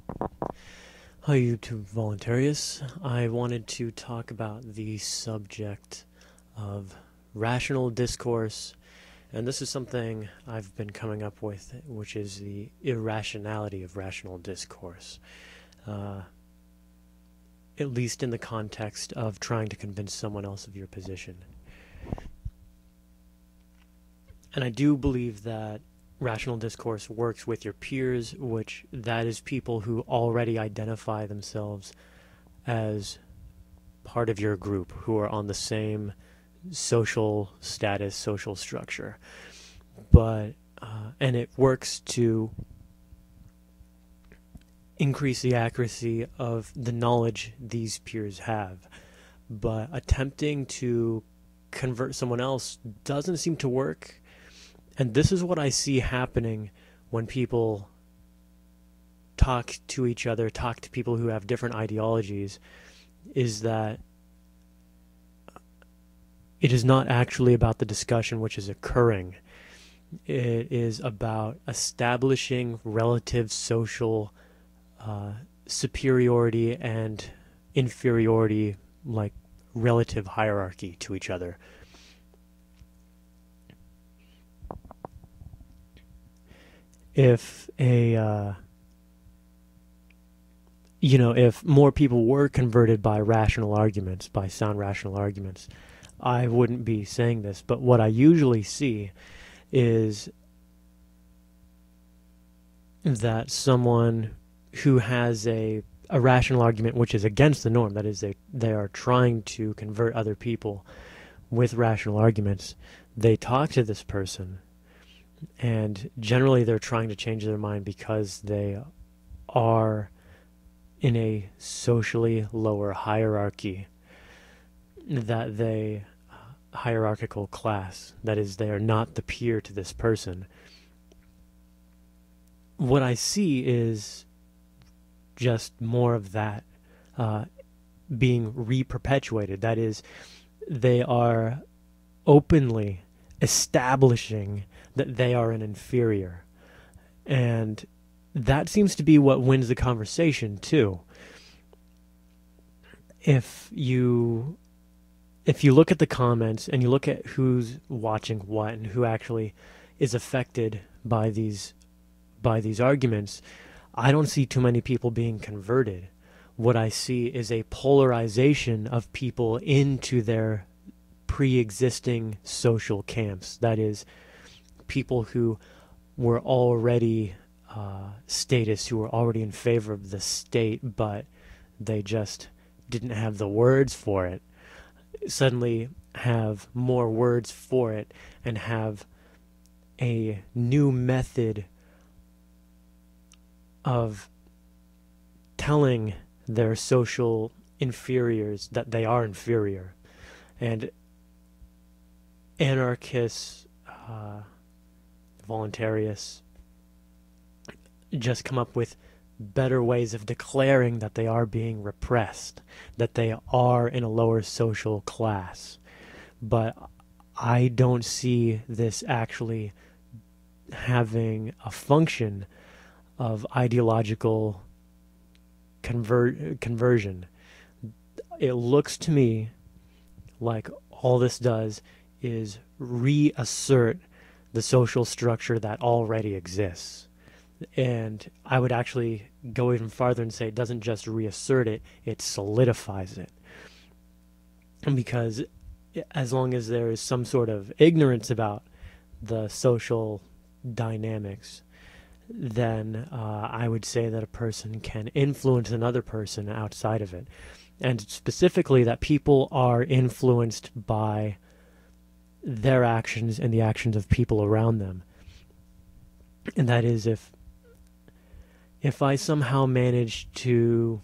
Hi YouTube Voluntarius. I wanted to talk about the subject of rational discourse, and this is something I've been coming up with, which is the irrationality of rational discourse, uh, at least in the context of trying to convince someone else of your position. And I do believe that rational discourse works with your peers, which that is people who already identify themselves as part of your group, who are on the same social status, social structure. But and it works to increase the accuracy of the knowledge these peers have. But attempting to convert someone else doesn't seem to work. And this is what I see happening when people talk to each other, talk to people who have different ideologies, is that it is not actually about the discussion which is occurring. It is about establishing relative social superiority and inferiority, like relative hierarchy to each other. If if more people were converted by rational arguments, by sound rational arguments, I wouldn't be saying this. But what I usually see is that someone who has a rational argument which is against the norm, that is, they are trying to convert other people with rational arguments, they talk to this person, and generally they're trying to change their mind because they are in a socially lower hierarchy, that they hierarchical class, that is, they are not the peer to this person. What I see is just more of that being re-perpetuated. That is, they are openly establishing that they are an inferior. And that seems to be what wins the conversation, too. If you look at the comments and you look at who's watching what and who actually is affected by these arguments, I don't see too many people being converted. What I see is a polarization of people into their pre-existing social camps. That is, people who were already statists, who were already in favor of the state, but they just didn't have the words for it, suddenly have more words for it and have a new method of telling their social inferiors that they are inferior. And anarchists, voluntarists, just come up with better ways of declaring that they are being repressed, that they are in a lower social class. But I don't see this actually having a function of ideological conversion. It looks to me like all this does is reassert the social structure that already exists. And I would actually go even farther and say it doesn't just reassert it, it solidifies it. Because as long as there is some sort of ignorance about the social dynamics, then I would say that a person can influence another person outside of it. And specifically that people are influenced by their actions and the actions of people around them. And that is, if I somehow manage to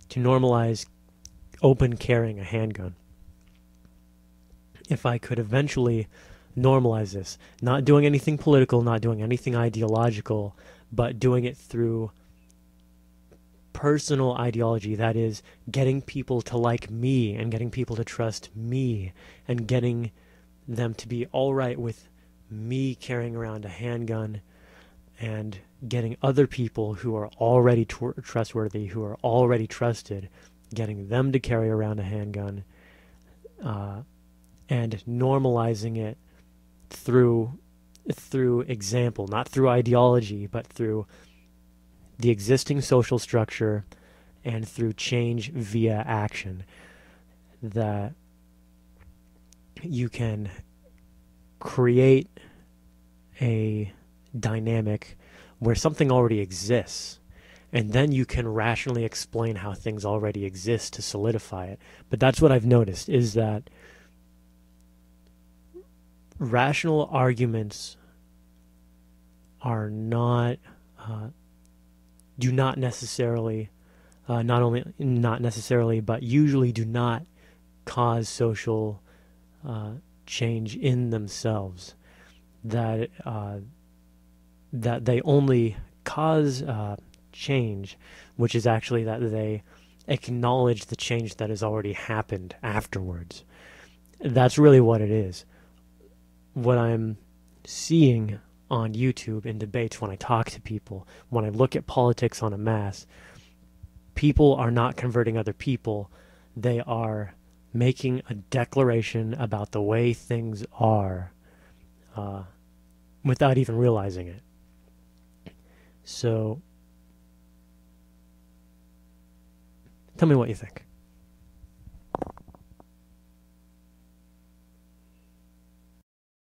normalize open carrying a handgun, if I could eventually normalize this, not doing anything political, not doing anything ideological, but doing it through personal ideology, that is, getting people to like me and getting people to trust me and getting them to be all right with me carrying around a handgun and getting other people who are already trustworthy, who are already trusted, getting them to carry around a handgun, and normalizing it through example, not through ideology, but through the existing social structure and through change via action, that you can create a dynamic where something already exists, and then you can rationally explain how things already exist to solidify it. But that's what I've noticed, is that rational arguments are not do not necessarily not necessarily, but usually do not cause social change in themselves. That they only cause change, which is actually that they acknowledge the change that has already happened afterwards. That's really what it is. What I'm seeing on YouTube in debates, when I talk to people, when I look at politics en masse, people are not converting other people. They are making a declaration about the way things are without even realizing it. So, tell me what you think.